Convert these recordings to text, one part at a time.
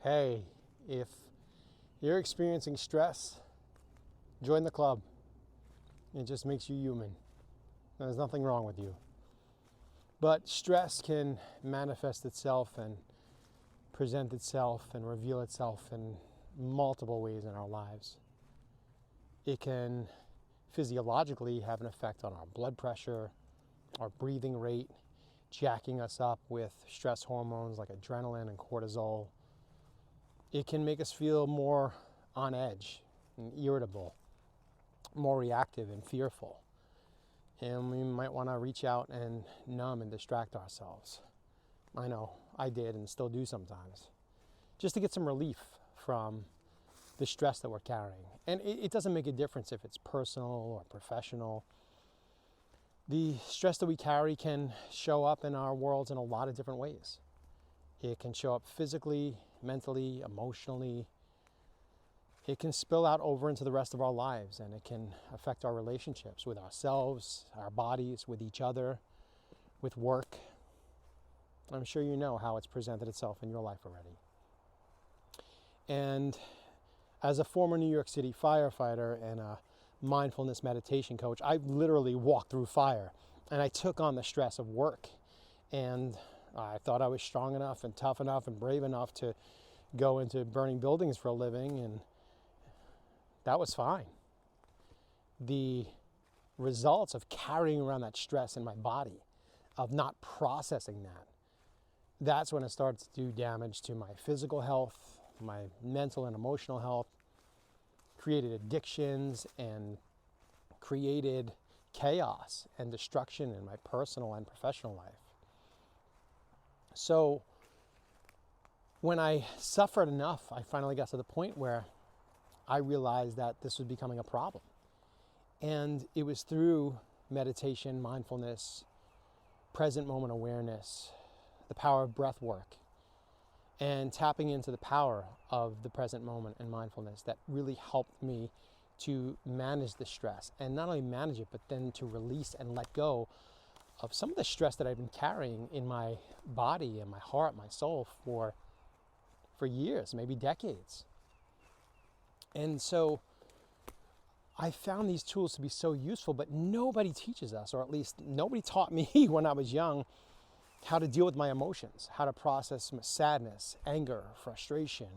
Hey, if you're experiencing stress, join the club. It just makes you human. There's nothing wrong with you. But stress can manifest itself and present itself and reveal itself in multiple ways in our lives. It can physiologically have an effect on our blood pressure, our breathing rate, jacking us up with stress hormones like adrenaline and cortisol. It can make us feel more on edge and irritable, more reactive and fearful. And we might want to reach out and numb and distract ourselves. I know, I did and still do sometimes. Just to get some relief from the stress that we're carrying. And it doesn't make a difference if it's personal or professional. The stress that we carry can show up in our worlds in a lot of different ways. It can show up physically, mentally, emotionally. It can spill out over into the rest of our lives, and it can affect our relationships with ourselves, our bodies, with each other, with work. I'm sure you know how it's presented itself in your life already. And as a former New York City firefighter and a mindfulness meditation coach, I literally walked through fire, and I took on the stress of work. And I thought I was strong enough and tough enough and brave enough to go into burning buildings for a living, and that was fine. The results of carrying around that stress in my body, of not processing that's when it starts to do damage to my physical health, my mental and emotional health, created addictions and created chaos and destruction in my personal and professional life. So when I suffered enough, I finally got to the point where I realized that this was becoming a problem. And it was through meditation, mindfulness, present moment awareness, the power of breath work, and tapping into the power of the present moment and mindfulness that really helped me to manage the stress. And not only manage it, but then to release and let go of some of the stress that I've been carrying in my body and my heart, my soul for years, maybe decades. And so I found these tools to be so useful, but nobody teaches us, or at least nobody taught me when I was young, how to deal with my emotions, how to process sadness, anger, frustration,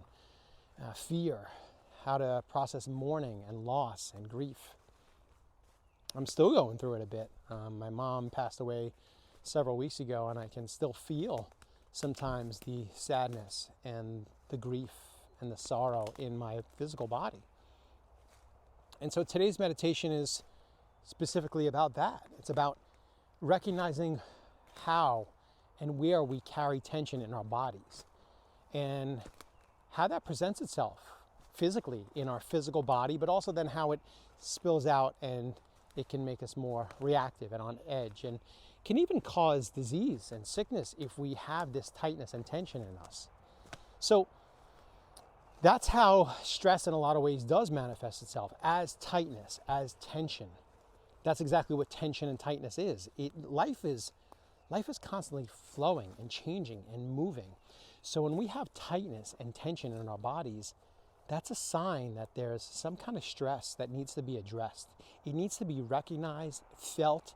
fear, how to process mourning and loss and grief. I'm still going through it a bit. My mom passed away several weeks ago, and I can still feel sometimes the sadness and the grief and the sorrow in my physical body. And so today's meditation is specifically about that. It's about recognizing how and where we carry tension in our bodies and how that presents itself physically in our physical body, but also then how it spills out and it can make us more reactive and on edge, and can even cause disease and sickness if we have this tightness and tension in us. So that's how stress in a lot of ways does manifest itself, as tightness, as tension. That's exactly what tension and tightness is. Life is constantly flowing and changing and moving. So when we have tightness and tension in our bodies, that's a sign that there's some kind of stress that needs to be addressed. It needs to be recognized, felt,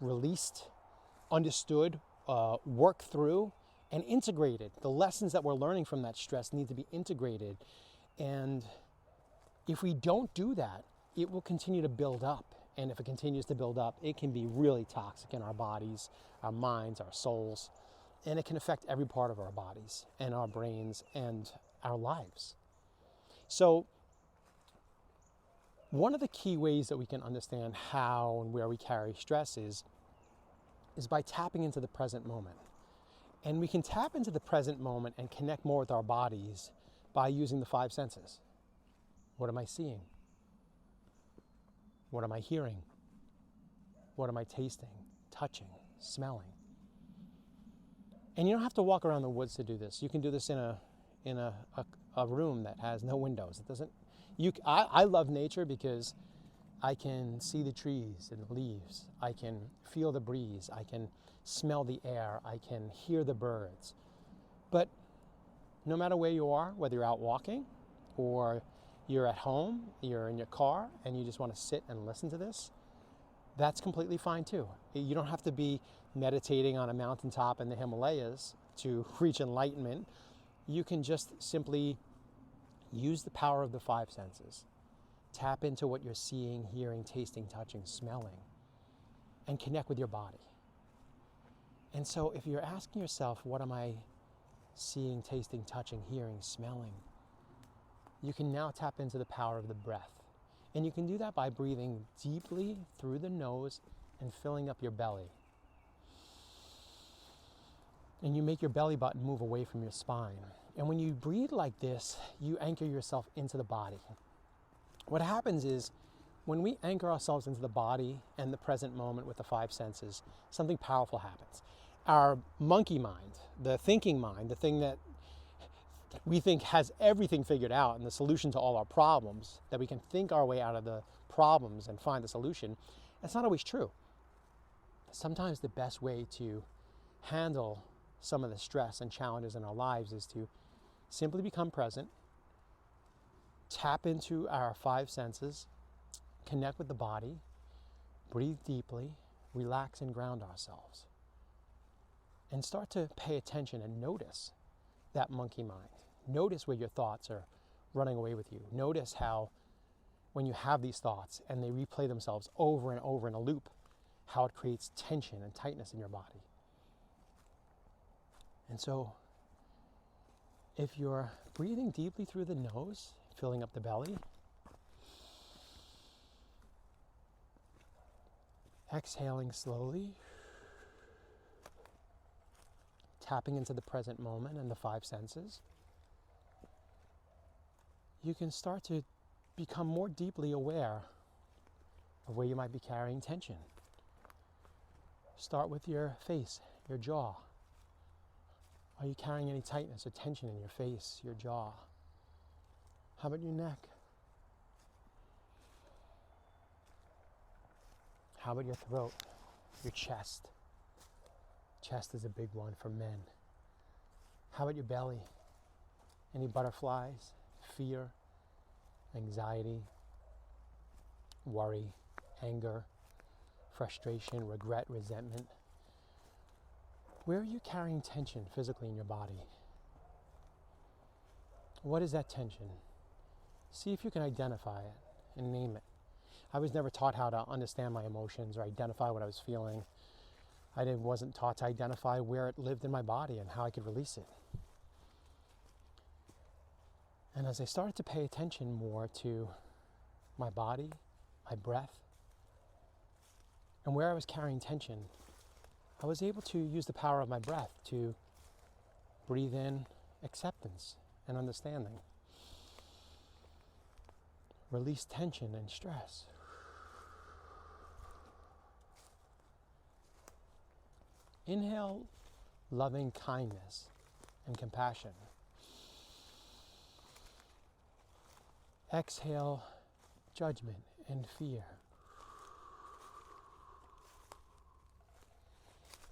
released, understood, worked through, and integrated. The lessons that we're learning from that stress need to be integrated. And if we don't do that, it will continue to build up. And if it continues to build up, it can be really toxic in our bodies, our minds, our souls. And it can affect every part of our bodies and our brains and our lives. So one of the key ways that we can understand how and where we carry stress is by tapping into the present moment. And we can tap into the present moment and connect more with our bodies by using the 5 senses. What am I seeing? What am I hearing? What am I tasting, touching, smelling? And you don't have to walk around the woods to do this. You can do this in a room that has no windows. I love nature because I can see the trees and the leaves. I can feel the breeze. I can smell the air. I can hear the birds. But no matter where you are, whether you're out walking or you're at home, you're in your car, and you just want to sit and listen to this, that's completely fine too. You don't have to be meditating on a mountaintop in the Himalayas to reach enlightenment. You can just simply use the power of the five senses. Tap into what you're seeing, hearing, tasting, touching, smelling, and connect with your body. And so if you're asking yourself, what am I seeing, tasting, touching, hearing, smelling? You can now tap into the power of the breath. And you can do that by breathing deeply through the nose and filling up your belly. And you make your belly button move away from your spine. And when you breathe like this, you anchor yourself into the body. What happens is, when we anchor ourselves into the body and the present moment with the five senses, something powerful happens. Our monkey mind, the thinking mind, the thing that we think has everything figured out and the solution to all our problems, that we can think our way out of the problems and find the solution, that's not always true. Sometimes the best way to handle some of the stress and challenges in our lives is to simply become present, tap into our five senses, connect with the body, breathe deeply, relax and ground ourselves, and start to pay attention and notice that monkey mind. Notice where your thoughts are running away with you. Notice how when you have these thoughts and they replay themselves over and over in a loop, how it creates tension and tightness in your body. And so, if you're breathing deeply through the nose, filling up the belly, exhaling slowly, tapping into the present moment and the five senses, you can start to become more deeply aware of where you might be carrying tension. Start with your face, your jaw. Are you carrying any tightness or tension in your face, your jaw? How about your neck? How about your throat, your chest? Chest is a big one for men. How about your belly? Any butterflies, fear, anxiety, worry, anger, frustration, regret, resentment? Where are you carrying tension physically in your body? What is that tension? See if you can identify it and name it. I was never taught how to understand my emotions or identify what I was feeling. I wasn't taught to identify where it lived in my body and how I could release it. And as I started to pay attention more to my body, my breath, and where I was carrying tension, I was able to use the power of my breath to breathe in acceptance and understanding. Release tension and stress. Inhale loving kindness and compassion. Exhale judgment and fear.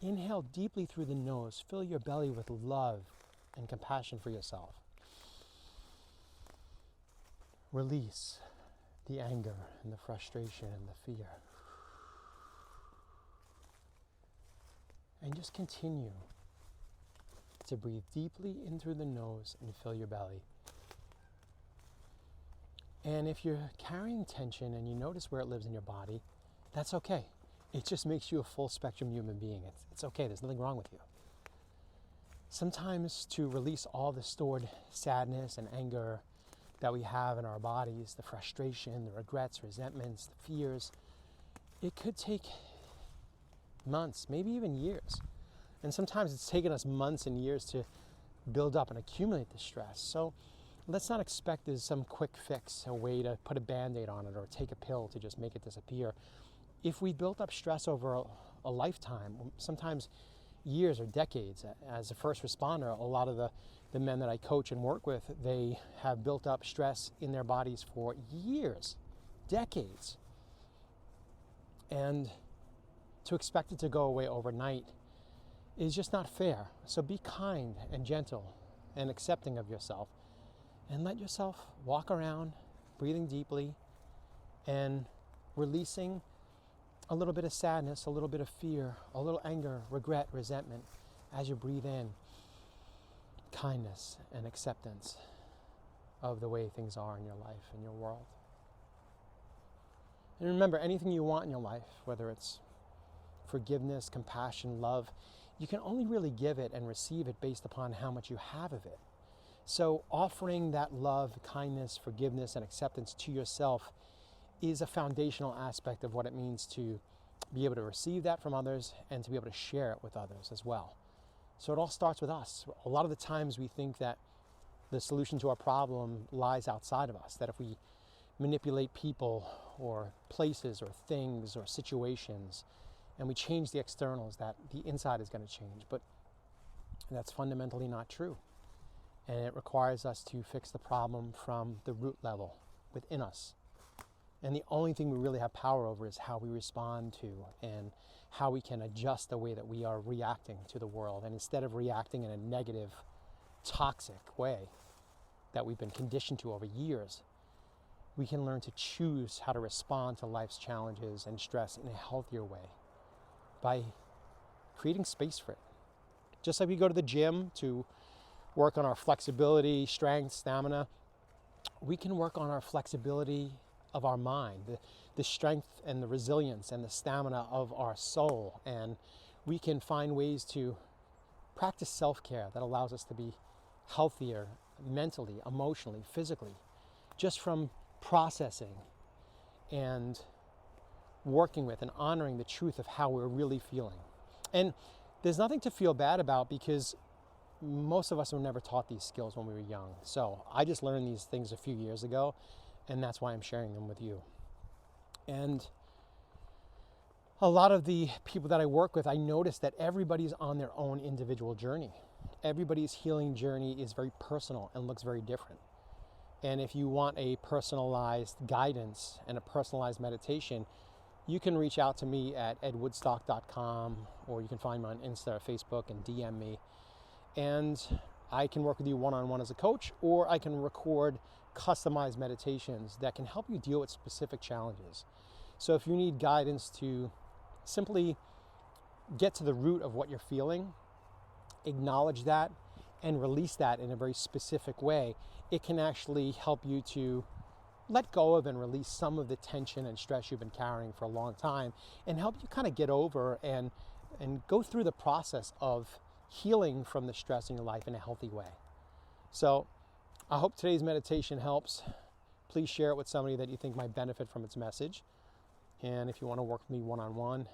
Inhale deeply through the nose. Fill your belly with love and compassion for yourself. Release the anger and the frustration and the fear. And just continue to breathe deeply in through the nose and fill your belly. And if you're carrying tension and you notice where it lives in your body, that's okay. It just makes you a full spectrum human being. It's okay, there's nothing wrong with you. Sometimes to release all the stored sadness and anger that we have in our bodies, the frustration, the regrets, resentments, the fears, it could take months, maybe even years. And sometimes it's taken us months and years to build up and accumulate the stress. So let's not expect there's some quick fix, a way to put a Band-Aid on it or take a pill to just make it disappear. If we built up stress over a lifetime, sometimes years or decades, as a first responder, a lot of the men that I coach and work with, they have built up stress in their bodies for years, decades. And to expect it to go away overnight is just not fair. So be kind and gentle and accepting of yourself. And let yourself walk around, breathing deeply, and releasing a little bit of sadness, a little bit of fear, a little anger, regret, resentment as you breathe in kindness and acceptance of the way things are in your life, in your world. And remember, anything you want in your life, whether it's forgiveness, compassion, love, you can only really give it and receive it based upon how much you have of it. So offering that love, kindness, forgiveness, and acceptance to yourself is a foundational aspect of what it means to be able to receive that from others and to be able to share it with others as well. So it all starts with us. A lot of the times we think that the solution to our problem lies outside of us, that if we manipulate people or places or things or situations and we change the externals, that the inside is going to change. But that's fundamentally not true. And it requires us to fix the problem from the root level within us. And the only thing we really have power over is how we respond to and how we can adjust the way that we are reacting to the world. And instead of reacting in a negative, toxic way that we've been conditioned to over years, we can learn to choose how to respond to life's challenges and stress in a healthier way by creating space for it. Just like we go to the gym to work on our flexibility, strength, stamina, we can work on our flexibility of our mind, the strength and the resilience and the stamina of our soul. And we can find ways to practice self-care that allows us to be healthier mentally, emotionally, physically, just from processing and working with and honoring the truth of how we're really feeling. And there's nothing to feel bad about, because most of us were never taught these skills when we were young. So I just learned these things a few years ago, and that's why I'm sharing them with you. And a lot of the people that I work with, I notice that everybody's on their own individual journey. Everybody's healing journey is very personal and looks very different. And if you want a personalized guidance and a personalized meditation, you can reach out to me at edwoodstock.com, or you can find me on Insta or Facebook and DM me. And I can work with you one-on-one as a coach, or I can record customized meditations that can help you deal with specific challenges. So if you need guidance to simply get to the root of what you're feeling, acknowledge that, and release that in a very specific way, it can actually help you to let go of and release some of the tension and stress you've been carrying for a long time, and help you kind of get over and go through the process of healing from the stress in your life in a healthy way. So I hope today's meditation helps. Please share it with somebody that you think might benefit from its message. And if you want to work with me one-on-one,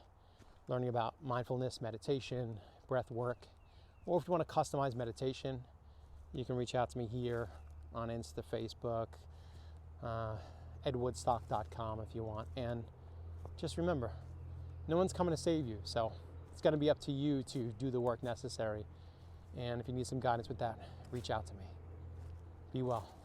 learning about mindfulness, meditation, breath work, or if you want a customized meditation, you can reach out to me here on Insta, Facebook, edwoodstock.com if you want. And just remember, no one's coming to save you, so it's going to be up to you to do the work necessary. And if you need some guidance with that, reach out to me. Be well.